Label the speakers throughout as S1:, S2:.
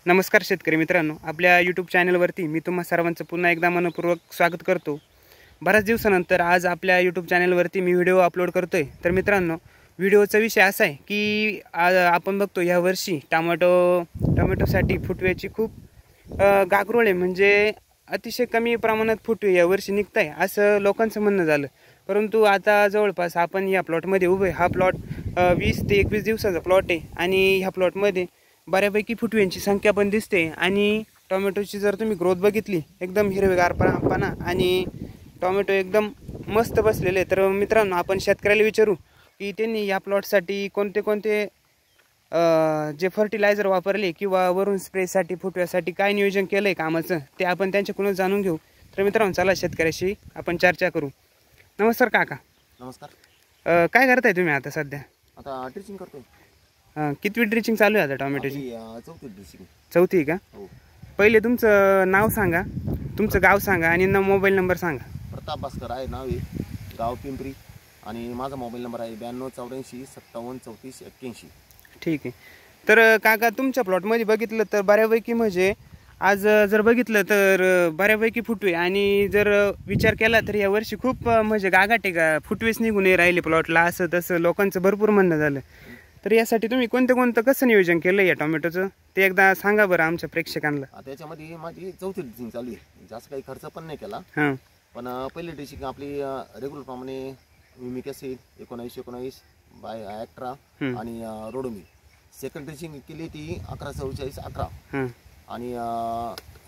S1: नमस्कार शेतकरी मित्रांनो, आपल्या यूट्यूब चॅनलवरती मी तुम्हा सर्वांचं पुन्हा एकदा मनपूर्वक स्वागत करतो। बऱ्याच दिवसानंतर आज आपल्या यूट्यूब चॅनलवरती मी व्हिडिओ अपलोड करतोय। तर मित्रांनो, व्हिडिओचा विषय असा आहे की आपण बघतो या वर्षी टोमॅटोसाठी फुटव्याची खूप गागरोळ आहे, म्हणजे अतिशय कमी प्रमाणात फुटवे या वर्षी निघत आहे असं लोकांचं म्हणणं झालं। परंतु आता जवळपास आपण या प्लॉटमध्ये उभे, हा प्लॉट 20 ते 21 दिवसाचा प्लॉट आहे आणि ह्या प्लॉटमध्ये बऱ्यापैकी फुटव्यांची संख्या पण दिसते आणि टोमॅटोची जर तुम्ही ग्रोथ बघितली एकदम हिरवेगारपणा आणि टोमॅटो एकदम मस्त बसलेले। तर मित्रांनो, आपण शेतकऱ्याला विचारू की त्यांनी या प्लॉटसाठी कोणते जे फर्टिलायझर वापरले किंवा वरून स्प्रेसाठी फुटव्यासाठी काय नियोजन केलं आहे कामाचं ते आपण त्यांच्याकडून जाणून घेऊ। तर मित्रांनो, चला शेतकऱ्याशी आपण चर्चा करू। नमस्कार काका।
S2: नमस्कार।
S1: काय करताय तुम्ही आता सध्या?
S2: आता ड्रिचिंग करतो।
S1: कितवी ड्रिचिंग चालू आहे आता टोमॅटोची?
S2: चौथी ड्रिचिंग।
S1: चौथी का?
S2: हो।
S1: पहिले तुमचं नाव सांगा, तुमचं गाव सांगा आणि मोबाईल नंबर सांगा।
S2: प्रताप भास्कर आहे नाव आहे, गाव पिंपरी आणि माझा मोबाईल नंबर आहे 9284573481।
S1: ठीक आहे। तर काका, तुमच्या प्लॉटमध्ये बघितलं तर बऱ्यापैकी म्हणजे आज जर बघितलं तर बऱ्यापैकी फुटवे आणि जर विचार केला तर या वर्षी खूप म्हणजे गागाटे का फुटवेच निघून राहिले प्लॉटला, असं तसं लोकांचं भरपूर म्हणणं झालं। तर यासाठी तुम्ही कोणतं कसं नियोजन केलं या टोमॅटोचं ते एकदा सांगा बरं आमच्या प्रेक्षकांना।
S2: त्याच्यामध्ये माझी चौथी ड्रिचिंग चालू आहे, जास्त काही खर्च पण नाही केला। पण पहिली ड्रिचिंग आपली रेग्युलर प्रमाणे मिमिक ॲसिड 1919 बाय ॲक्ट्रा आणि रोडोमी। सेकंड ड्रिचिंग केली ती 114411 आणि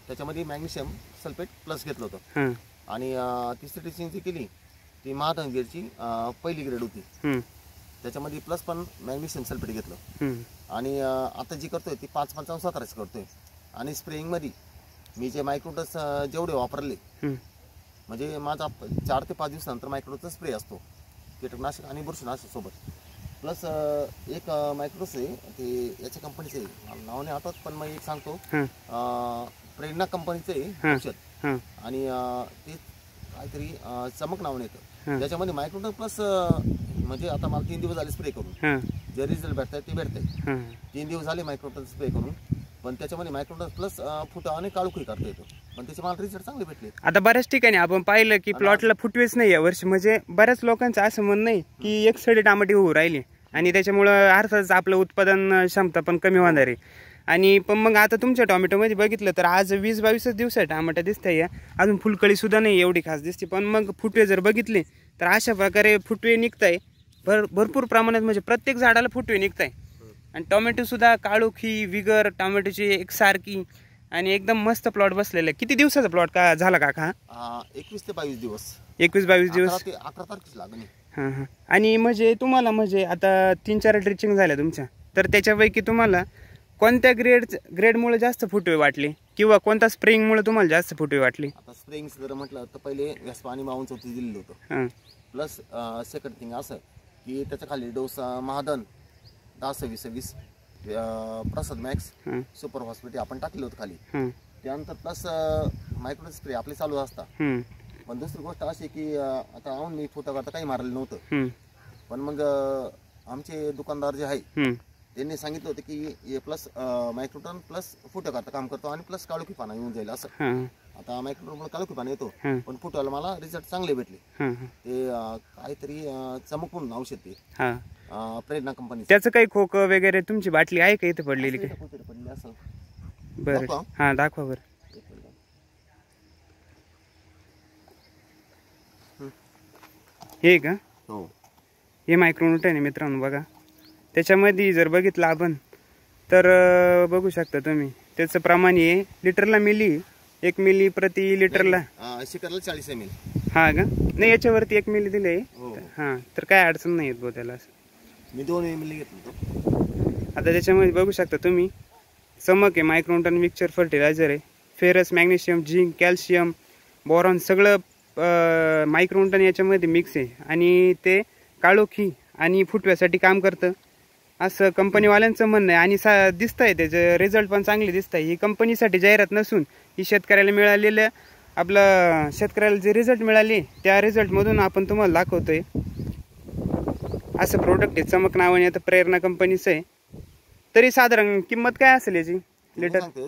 S2: त्याच्यामध्ये मॅग्नेशियम सल्फेट प्लस घेतलं होतं। आणि तिसरी ड्रिचिंग जी केली ती महाधनगीरची पहिली ग्रेड होती, त्याच्यामध्ये प्लस पण मॅग्नेशियम सल्फेट घेतलं। आणि आता जी करतोय ती 5-5-17 करतोय। आणि स्प्रेइंगमध्ये मी जे मायक्रोडस जेवढे वापरले, म्हणजे माझा 4 ते 5 दिवसानंतर मायक्रोडसचा स्प्रे असतो कीटकनाशक आणि बुरशीनाशक सोबत। प्लस एक मायक्रोडस आहे ते याच्या कंपनीचं आहे, मला नाव नाही आठवत पण मी एक सांगतो, प्रेरणा कंपनीचं आहे औषध आणि ते काहीतरी चमक नावाने येतं। त्याच्यामध्ये मायक्रोडस प्लस म्हणजे आता मला 3 दिवस झाले स्प्रे करून, जे रिझल्ट भेटतात ते भेटतात। 3 दिवस झाले मायक्रोडस स्प्रे करून, पण त्याच्यामध्ये मायक्रोडस प्लस फुटा आणि काळोखी करता येतो, पण त्याचे मला रिझल्ट चांगले भेटले। आता
S1: बऱ्याच ठिकाणी आपण पाहिलं की प्लॉटला फुटवेच नाही या वर्षी, म्हणजे बऱ्याच लोकांचं असं म्हणणं आहे की एक सडी टमाटे होऊ राहिले आणि त्याच्यामुळं अर्थातच आपलं उत्पादन क्षमता पण कमी होणार आहे। आणि पण मग आता तुमच्या टोमॅटोमध्ये बघितलं तर आज 20-22 दिवस टमाटा दिसतंय, अजून फुलकळी सुद्धा नाही एवढी खास दिसते, पण मग फुटवे जर बघितले तर अशा प्रकारे फुटवे निघताय भरपूर प्रमाणात, म्हणजे प्रत्येक झाडाला फुटवे निघताय। आणि टोमॅटो सुद्धा काळोखी विगर टोमॅटोची एकसारखी आणि एकदम मस्त प्लॉट बसलेला आहे। किती दिवसाचा प्लॉट का झाला काका?
S2: 21 ते 22 दिवस।
S1: 21-22 दिवस,
S2: 11 तारखेच लागली।
S1: आणि म्हणजे तुम्हाला म्हणजे आता 3-4 ड्रिचिंग झाल्या तुमच्या, तर त्याच्यापैकी तुम्हाला कोणत्या ग्रेडमुळे जास्त फुटवे वाटले किंवा कोणत्या स्प्रेइंगमुळे तुम्हाला जास्त फुटवे वाटले?
S2: आता स्प्रेइंग जर म्हटलं तर पहिले व्यासपा आणि 52-34 दिलेलं होतं, प्लस सेकंड थिंग असं की त्याच्या खाली डोस महादन 10-26 प्रसाद मॅक्स सुपर हॉस्पिटल आपण टाकलं होतं खाली। त्यानंतर प्लस मायक्रोडस स्प्रे आपले चालू असतात। पण दुसरी गोष्ट अशी की आता आऊन मी फुटा करता काही मारलेलं नव्हतं, पण मग आमचे दुकानदार जे आहे त्यांनी सांगितलं होतं की प्लस मायक्रोटन प्लस फुटा करता काम करतो आणि प्लस काळोखी पाना येऊन जाईल असं। आता मायक्रोटन काळोखी पाना येतो, पण फुटाला मला रिझल्ट चांगले भेटले। ते काहीतरी चमक म्हणून औषध ते प्रेरणा कंपनी,
S1: त्याचं काही खोक वगैरे तुमची बाटली आहे का इथे पडलेली?
S2: पडली असं।
S1: बरं, हा दाखवा बरं। हे का?
S2: हो,
S1: हे मायक्रोन्यूटन आहे मित्रांनो, बघा त्याच्यामध्ये जर बघितलं आपण तर बघू शकता तुम्ही त्याचं प्रमाण आहे लिटरला मिली, 1 मिली प्रति लिटरला
S2: शिकरला 40 ml।
S1: हा का? नाही, याच्यावरती 1 मिली दिले। हा, तर काय अडचण नाही येत भाऊ त्याला,
S2: मी 2 ml घेतलं होतं।
S1: आता त्याच्यामध्ये बघू शकता तुम्ही चमक आहे, मायक्रोन्यूटन मिक्सचर फर्टिलायझर आहे, ferrous magnesium zinc calcium boron सगळं मायक्रोन्यूटन याच्यामध्ये मिक्स आहे आणि ते काळोखी आणि फुटव्यासाठी काम करतं असं कंपनीवाल्यांचं म्हणणं आहे। आणि दिसतंय त्याचे रिझल्ट पण चांगले दिसत आहे। ही कंपनीसाठी जाहिरात नसून ही शेतकऱ्याला मिळालेल्या आपलं शेतकऱ्याला जे रिझल्ट मिळाले त्या रिझल्टमधून आपण तुम्हाला दाखवतोय। असं प्रोडक्ट आहे, चमक नावाने, आता प्रेरणा कंपनीचं आहे। तरी साधारण किंमत काय असेल याची? लिटर
S2: सांगते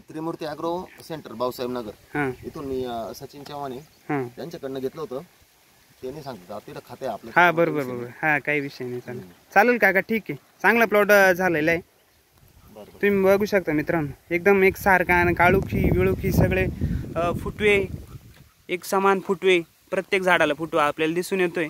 S2: त्रिमूर्ती ॲग्रो सेंटर भाऊसाहेब नगर,
S1: हां
S2: इथून मी सचिन चव्हाण
S1: हां
S2: त्यांच्याकडनं घेतलं होतं. त्यांनी सांगतात तिथं खाते आपलं.
S1: हां बरोबर बरोबर, हां काही विषय नाही, चालेल चालेल काका, ठीक आहे. चांगला प्लॉट झालेला आहे. तुम्ही बघू शकता मित्रांनो, एकदम एक सारखा काळुखी विळुखी सगळे फुटवे, एक समान फुटवे, प्रत्येक झाडाला फुटवा आपल्याला दिसून येतोय.